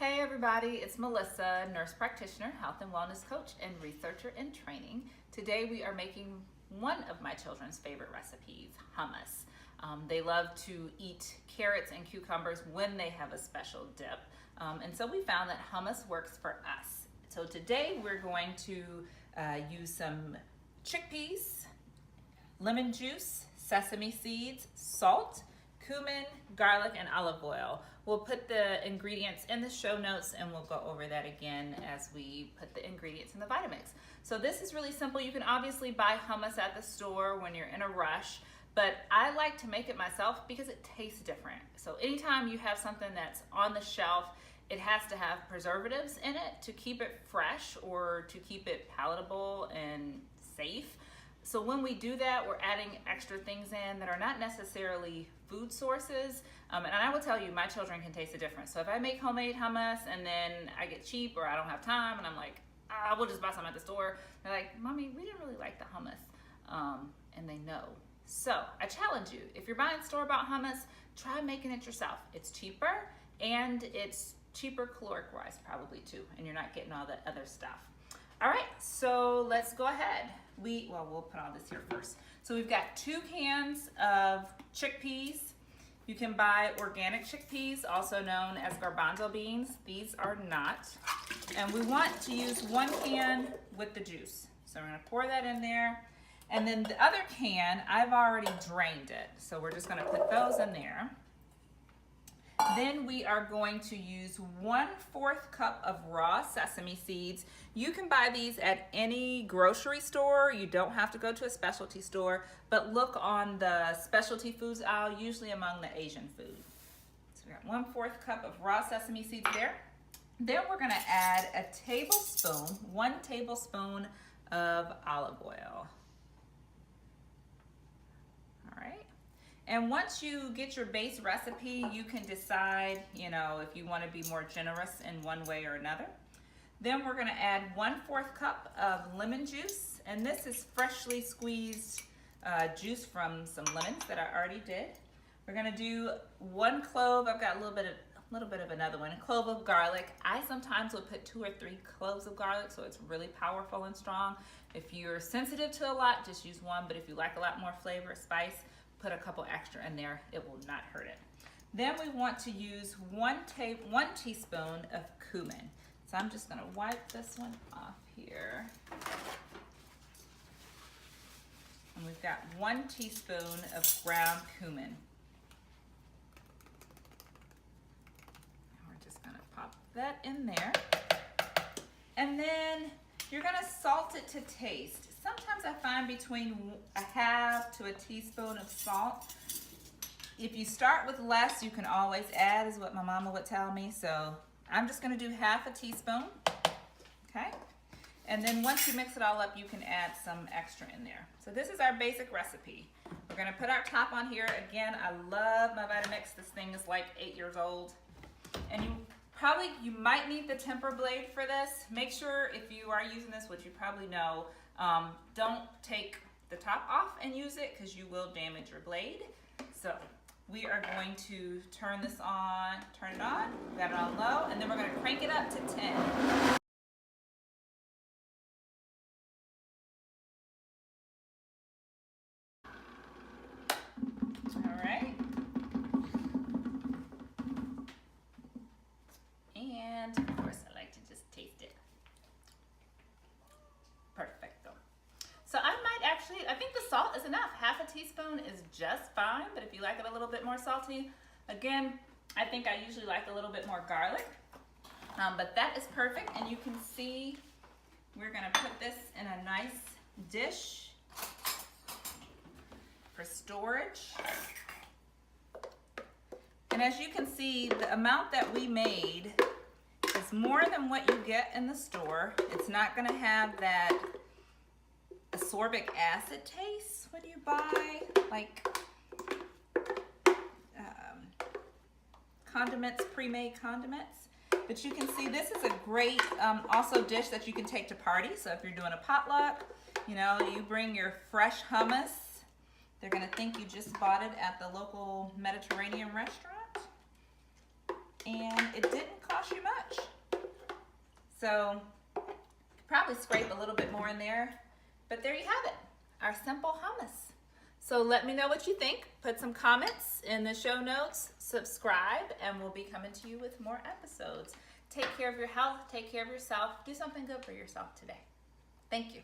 Hey everybody, it's Melissa, nurse practitioner, health and wellness coach, and researcher in training. Today we are making one of my children's favorite recipes, hummus. They love to eat carrots and cucumbers when they have a special dip. And so we found that hummus works for us. So today we're going to use some chickpeas, lemon juice, sesame seeds, salt, cumin, garlic, and olive oil. We'll put the ingredients in the show notes and we'll go over that again as we put the ingredients in the Vitamix. So this is really simple. You can obviously buy hummus at the store when you're in a rush, but I like to make it myself because it tastes different. So anytime you have something that's on the shelf, it has to have preservatives in it to keep it fresh or to keep it palatable and safe. So when we do that, we're adding extra things in that are not necessarily food sources. And I will tell you, my children can taste the difference. So if I make homemade hummus and then I get cheap or I don't have time and I'm like, we'll just buy some at the store. They're like, Mommy, we didn't really like the hummus. And they know. So I challenge you, if you're buying store-bought hummus, try making it yourself. It's cheaper and it's cheaper caloric-wise probably too. And you're not getting all the other stuff. All right, so let's go ahead. We'll put all this here first. So we've got 2 cans of chickpeas. You can buy organic chickpeas, also known as garbanzo beans. These are not. And we want to use 1 can with the juice. So we're gonna pour that in there. And then the other can, I've already drained it. So we're just gonna put those in there. Then we are going to use 1/4 cup of raw sesame seeds. You can buy these at any grocery store. You don't have to go to a specialty store, but look on the specialty foods aisle, usually among the Asian food. So we got 1/4 cup of raw sesame seeds there. Then we're gonna add 1 tablespoon of olive oil. And once you get your base recipe, you can decide, if you want to be more generous in one way or another. Then we're going to add 1/4 cup of lemon juice, and this is freshly squeezed juice from some lemons that I already did. We're going to do 1 clove. I've got a little bit of another one, a clove of garlic. I sometimes will put 2 or 3 cloves of garlic, so it's really powerful and strong. If you're sensitive to a lot, just use 1, but if you like a lot more flavor, spice, put a couple extra in there. It will not hurt it. Then we want to use 1 teaspoon of cumin. So I'm just gonna wipe this one off here. And we've got 1 teaspoon of ground cumin. And we're just gonna pop that in there. And then you're gonna salt it to taste. Sometimes I find between 1/2 to a teaspoon of salt. If you start with less, you can always add, is what my mama would tell me. So I'm just gonna do 1/2 teaspoon, okay? And then once you mix it all up, you can add some extra in there. So this is our basic recipe. We're gonna put our top on here. Again, I love my Vitamix. This thing is like 8 years old. And you might need the temper blade for this. Make sure if you are using this, which you probably know, don't take the top off and use it because you will damage your blade. So we are going to turn it on, we got it on low, and then we're gonna crank it up to 10. All right. And of course I like to just taste it. Perfecto. So I think the salt is enough. 1/2 teaspoon is just fine, but if you like it a little bit more salty, again, I think I usually like a little bit more garlic, but that is perfect. And you can see we're gonna put this in a nice dish for storage. And as you can see, the amount that we made is more than what you get in the store. It's not gonna have that ascorbic acid taste when you buy like condiments, pre-made condiments. But you can see this is a great also dish that you can take to parties. So if you're doing a potluck, you bring your fresh hummus. They're gonna think you just bought it at the local Mediterranean restaurant. And it didn't cost cost you much. So probably scrape a little bit more in there, but there you have it, our simple hummus. So let me know what you think. Put some comments in the show notes, subscribe, and we'll be coming to you with more episodes. Take care of your health, take care of yourself, do something good for yourself today. Thank you.